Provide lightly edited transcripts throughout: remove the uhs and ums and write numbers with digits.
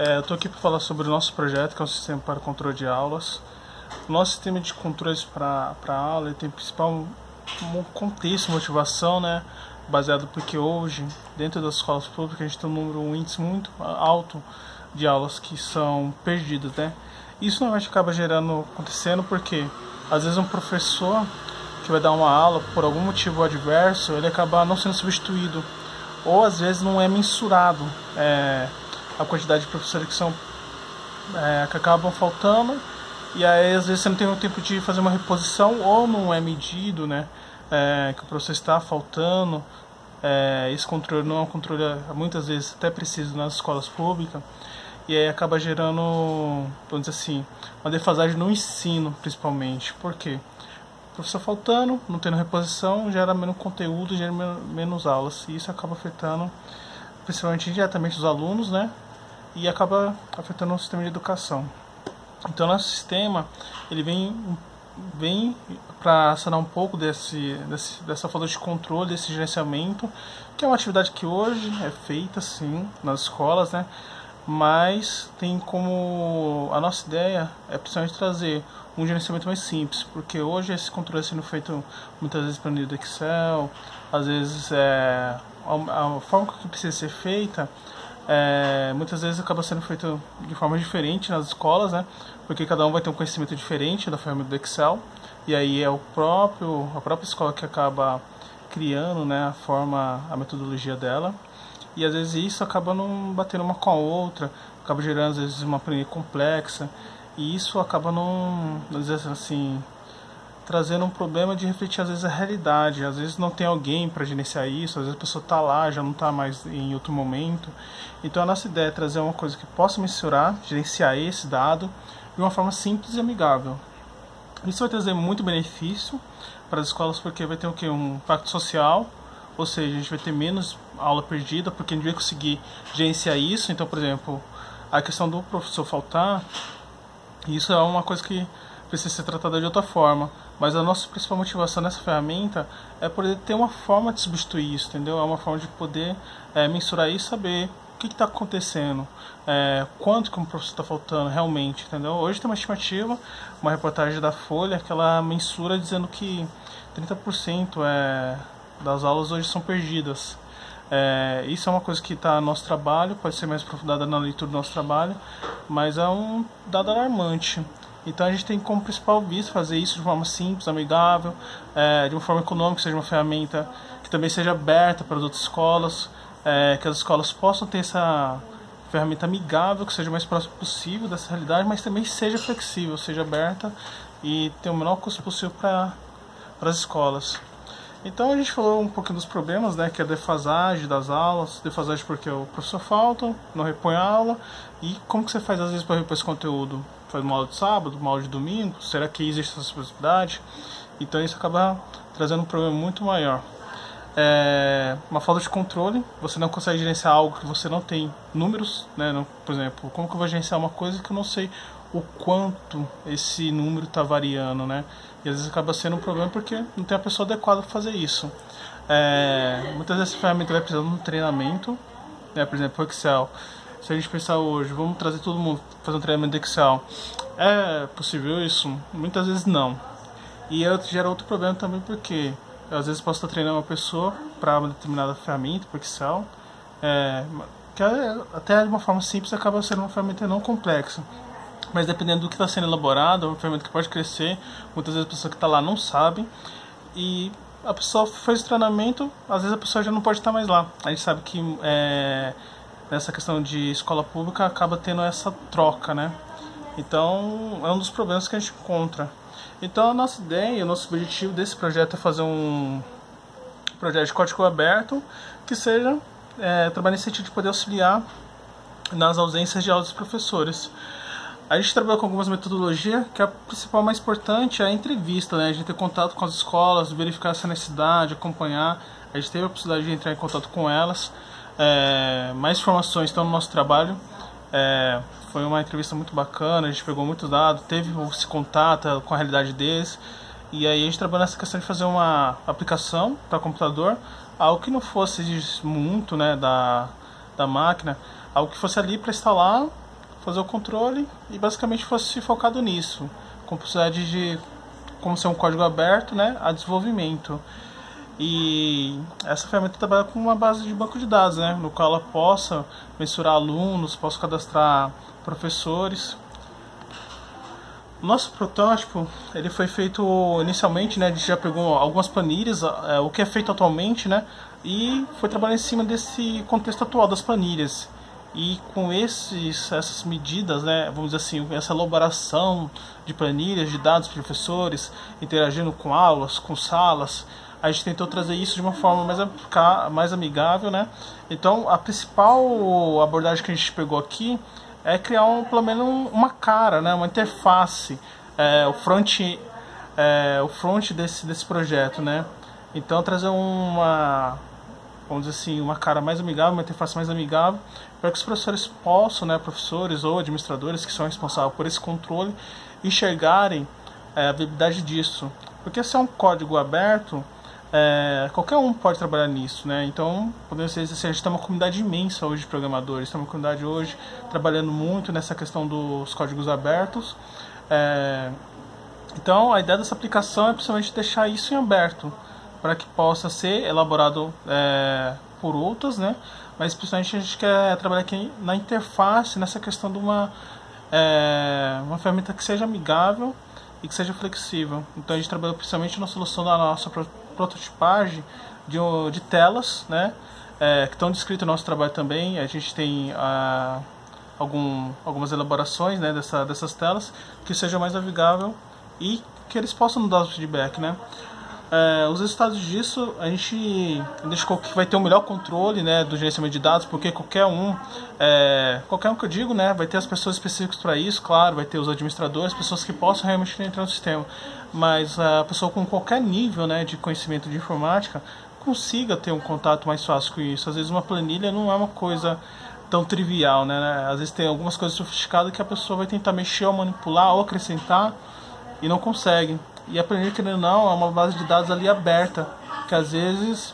Eu estou aqui para falar sobre o nosso projeto, que é o Sistema para Controle de Aulas. O nosso sistema de controles para a aula ele tem principal contexto, motivação, né? Baseado porque hoje, dentro das escolas públicas, a gente tem um índice muito alto de aulas que são perdidas, né? Isso normalmente acaba acontecendo porque, às vezes, um professor que vai dar uma aula, por algum motivo adverso, ele acaba não sendo substituído. Ou, às vezes, não é mensurado a quantidade de professores que acabam faltando, e aí às vezes você não tem o tempo de fazer uma reposição, ou não é medido, né, que o professor está faltando. Esse controle não é um controle, muitas vezes, até preciso nas escolas públicas, e aí acaba gerando, vamos dizer assim, uma defasagem no ensino, principalmente. Por quê? O professor faltando, não tendo reposição, gera menos conteúdo, gera menos aulas, e isso acaba afetando principalmente diretamente os alunos, né? E acaba afetando o sistema de educação. Então, nosso sistema ele vem para sanar um pouco dessa falta de controle, desse gerenciamento, que é uma atividade que hoje é feita, sim, nas escolas, né? Mas tem como a nossa ideia é principalmente trazer um gerenciamento mais simples, porque hoje esse controle é sendo feito muitas vezes pelo do Excel, às vezes a forma que precisa ser feita muitas vezes acaba sendo feito de forma diferente nas escolas, né? Porque cada um vai ter um conhecimento diferente da ferramenta do Excel, e aí é a própria escola que acaba criando, né, a metodologia dela, e às vezes isso acaba não batendo uma com a outra, acaba gerando às vezes uma planilha complexa, e isso acaba às vezes assim, trazendo um problema de refletir às vezes a realidade. Às vezes não tem alguém para gerenciar isso, às vezes a pessoa está lá, já não está mais em outro momento. Então a nossa ideia é trazer uma coisa que possa mensurar, gerenciar esse dado de uma forma simples e amigável. Isso vai trazer muito benefício para as escolas, porque vai ter o quê? Um impacto social, ou seja, a gente vai ter menos aula perdida, porque a gente vai conseguir gerenciar isso. Então, por exemplo, a questão do professor faltar, isso é uma coisa que precisa ser tratada de outra forma, mas a nossa principal motivação nessa ferramenta é poder ter uma forma de substituir isso, entendeu? É uma forma de poder mensurar isso e saber o que está acontecendo, quanto que um professor está faltando realmente, entendeu? Hoje tem uma estimativa, uma reportagem da Folha, que ela mensura dizendo que 30% das aulas hoje são perdidas. Isso é uma coisa que está no nosso trabalho, pode ser mais aprofundada na leitura do nosso trabalho, mas é um dado alarmante. Então a gente tem como principal vista fazer isso de forma simples, amigável, de uma forma econômica, seja uma ferramenta que também seja aberta para as outras escolas, que as escolas possam ter essa ferramenta amigável, que seja o mais próximo possível dessa realidade, mas também seja flexível, seja aberta e tenha o menor custo possível para as escolas. Então a gente falou um pouquinho dos problemas, né, que é a defasagem das aulas, defasagem porque o professor falta, não repõe a aula, e como que você faz às vezes para repor esse conteúdo? Faz uma aula de sábado, uma aula de domingo? Será que existe essa possibilidade? Então isso acaba trazendo um problema muito maior. Uma falta de controle, você não consegue gerenciar algo que você não tem números, né? Por exemplo, como que eu vou gerenciar uma coisa que eu não sei o quanto esse número está variando, né? E às vezes acaba sendo um problema porque não tem a pessoa adequada para fazer isso. Muitas vezes essa ferramenta vai precisando de um treinamento, né? Por exemplo, o Excel. Se a gente pensar hoje, vamos trazer todo mundo para fazer um treinamento de Excel, é possível isso? Muitas vezes não. E gera outro problema também, porque às vezes posso estar treinando uma pessoa para uma determinada ferramenta, para Excel, que até de uma forma simples acaba sendo uma ferramenta não complexa. Mas dependendo do que está sendo elaborado, é uma ferramenta que pode crescer. Muitas vezes a pessoa que está lá não sabe, e a pessoa fez o treinamento, às vezes a pessoa já não pode estar mais lá. A gente sabe que nessa questão de escola pública acaba tendo essa troca, né? Então é um dos problemas que a gente encontra. Então a nossa ideia, o nosso objetivo desse projeto é fazer um projeto de código aberto que seja trabalhar nesse sentido de poder auxiliar nas ausências de aula dos professores. A gente trabalha com algumas metodologias, que a principal mais importante é a entrevista, né? A gente ter contato com as escolas, verificar essa necessidade, acompanhar. A gente teve a possibilidade de entrar em contato com elas. Mais informações estão no nosso trabalho. Foi uma entrevista muito bacana, a gente pegou muitos dados, teve esse contato com a realidade deles. E aí a gente trabalhou nessa questão de fazer uma aplicação para computador, algo que não fosse muito, né, da máquina, algo que fosse ali para instalar fazer o controle e basicamente fosse focado nisso, com possibilidade de, como ser um código aberto, né, a desenvolvimento. E essa ferramenta trabalha com uma base de banco de dados, né, no qual ela possa mensurar alunos, possa cadastrar professores. O nosso protótipo ele foi feito inicialmente, né, a gente já pegou algumas planilhas, o que é feito atualmente, né, e foi trabalhar em cima desse contexto atual das planilhas. E com essas medidas, né, vamos dizer assim, essa elaboração de planilhas, de dados de professores, interagindo com aulas, com salas, a gente tentou trazer isso de uma forma mais amigável, né? Então, a principal abordagem que a gente pegou aqui é criar pelo menos uma cara, né, uma interface, o front desse projeto, né? Então, trazer vamos dizer assim, uma cara mais amigável, uma interface mais amigável, para que os professores possam, né, professores ou administradores que são responsáveis por esse controle, enxergarem a viabilidade disso. Porque se é um código aberto, qualquer um pode trabalhar nisso, né? Então, podemos dizer assim, a gente tem uma comunidade imensa hoje de programadores, tem uma comunidade hoje trabalhando muito nessa questão dos códigos abertos. Então, a ideia dessa aplicação é principalmente deixar isso em aberto, para que possa ser elaborado por outras, né? Mas principalmente a gente quer trabalhar aqui na interface, nessa questão de uma ferramenta que seja amigável e que seja flexível. Então a gente trabalhou principalmente na solução da nossa prototipagem de telas, né? Que estão descritas no nosso trabalho também. A gente tem algumas elaborações, né, dessas telas que seja mais amigável e que eles possam nos dar o feedback, né? Os resultados disso, a gente indicou que vai ter um melhor controle, né, do gerenciamento de dados, porque qualquer um que eu digo, né, vai ter as pessoas específicas para isso, claro, vai ter os administradores, pessoas que possam realmente entrar no sistema, mas a pessoa com qualquer nível, né, de conhecimento de informática consiga ter um contato mais fácil com isso. Às vezes uma planilha não é uma coisa tão trivial, né? Às vezes tem algumas coisas sofisticadas que a pessoa vai tentar mexer ou manipular ou acrescentar e não consegue. E a planilha, querendo ou não, é uma base de dados ali aberta, que às vezes,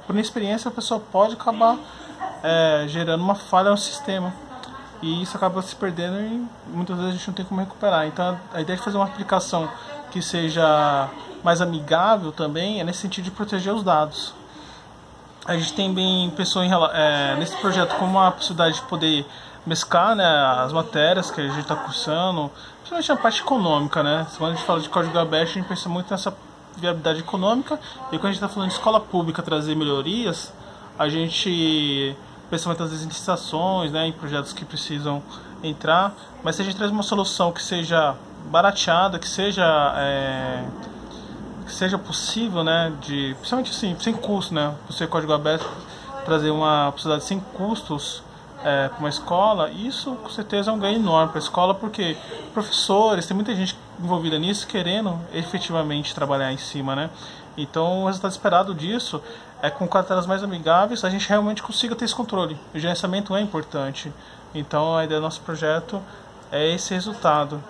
por inexperiência, a pessoa pode acabar gerando uma falha no sistema. E isso acaba se perdendo e muitas vezes a gente não tem como recuperar. Então a ideia de fazer uma aplicação que seja mais amigável também é nesse sentido de proteger os dados. A gente também pensou nesse projeto como uma possibilidade de poder mesclar, né, as matérias que a gente está cursando, principalmente na parte econômica, né? Quando a gente fala de código aberto, a gente pensa muito nessa viabilidade econômica, e quando a gente está falando de escola pública trazer melhorias, a gente pensa muitas vezes em licitações, né, em projetos que precisam entrar, mas se a gente traz uma solução que seja barateada, que seja possível, né, principalmente assim, sem custo, né, por ser código aberto, trazer uma possibilidade sem custos para uma escola, isso com certeza é um ganho enorme para a escola, porque professores, tem muita gente envolvida nisso, querendo efetivamente trabalhar em cima, né? Então o resultado esperado disso é com cartelas mais amigáveis, a gente realmente consiga ter esse controle. O gerenciamento é importante, então a ideia do nosso projeto é esse resultado.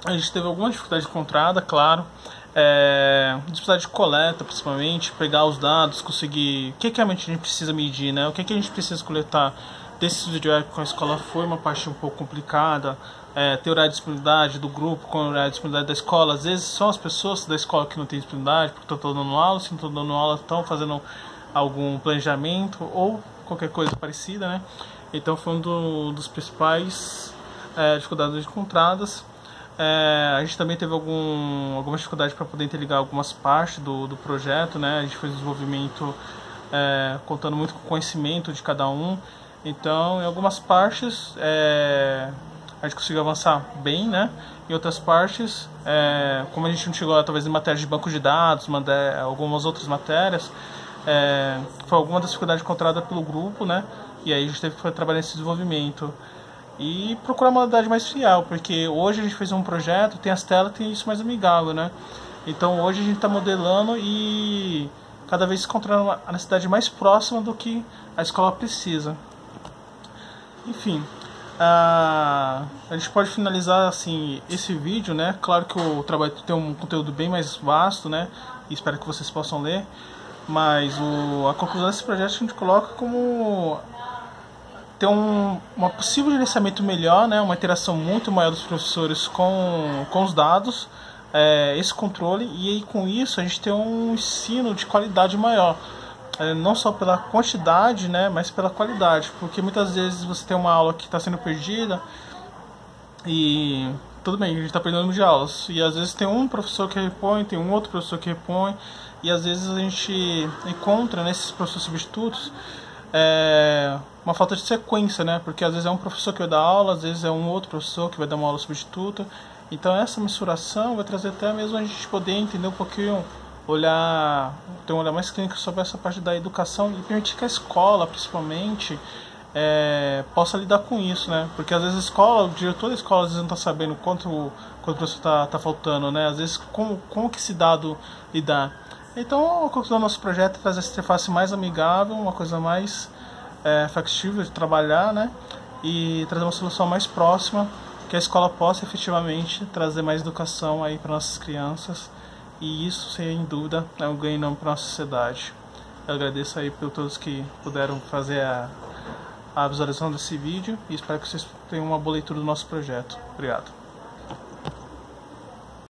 A gente teve alguma dificuldade encontrada, claro, dificuldade de coleta, principalmente, pegar os dados, conseguir o que realmente a gente precisa medir, né? O que a gente precisa coletar. Desse estudo de web com a escola foi uma parte um pouco complicada, ter horário de disponibilidade do grupo com horário de disponibilidade da escola. Às vezes são as pessoas da escola que não têm disponibilidade porque estão dando aula, se não estão dando aula estão fazendo algum planejamento ou qualquer coisa parecida, né? Então foi dos principais dificuldades encontradas. A gente também teve alguma dificuldade para poder interligar algumas partes do projeto, né? A gente fez desenvolvimento contando muito com o conhecimento de cada um. Então, em algumas partes a gente conseguiu avançar bem, né? Em outras partes, como a gente não chegou talvez em matérias de banco de dados, algumas outras matérias, foi alguma das dificuldades encontradas pelo grupo, né? E aí a gente teve que trabalhar nesse desenvolvimento e procurar uma modalidade mais fiel, porque hoje a gente fez um projeto, tem as telas, tem isso mais amigável, né? Então hoje a gente está modelando e cada vez encontrando a necessidade mais próxima do que a escola precisa. Enfim, a gente pode finalizar assim esse vídeo, né? Claro que o trabalho tem um conteúdo bem mais vasto, né? E espero que vocês possam ler. Mas a conclusão desse projeto a gente coloca como ter uma possível gerenciamento melhor, né, uma interação muito maior dos professores com os dados, esse controle, e aí com isso a gente tem um ensino de qualidade maior, não só pela quantidade, né, mas pela qualidade, porque muitas vezes você tem uma aula que está sendo perdida e tudo bem, a gente está perdendo de aulas, e às vezes tem um professor que repõe, tem um outro professor que repõe, e às vezes a gente encontra nesses professores substitutos uma falta de sequência, né? Porque às vezes é um professor que vai dar aula, às vezes é um outro professor que vai dar uma aula substituta. Então essa mensuração vai trazer até mesmo a gente poder entender um pouquinho, ter um olhar mais clínico sobre essa parte da educação e permitir que a escola, principalmente, possa lidar com isso, né? Porque às vezes a escola, o diretor da escola às vezes não está sabendo quanto o professor está faltando, né? Às vezes como que esse dado lidar. Então a conclusão do nosso projeto é trazer essa interface mais amigável, uma coisa mais factível de trabalhar, né? E trazer uma solução mais próxima, que a escola possa efetivamente trazer mais educação aí para nossas crianças, e isso, sem dúvida, é um ganho enorme para a nossa sociedade. Eu agradeço aí por todos que puderam fazer a visualização desse vídeo e espero que vocês tenham uma boa leitura do nosso projeto. Obrigado.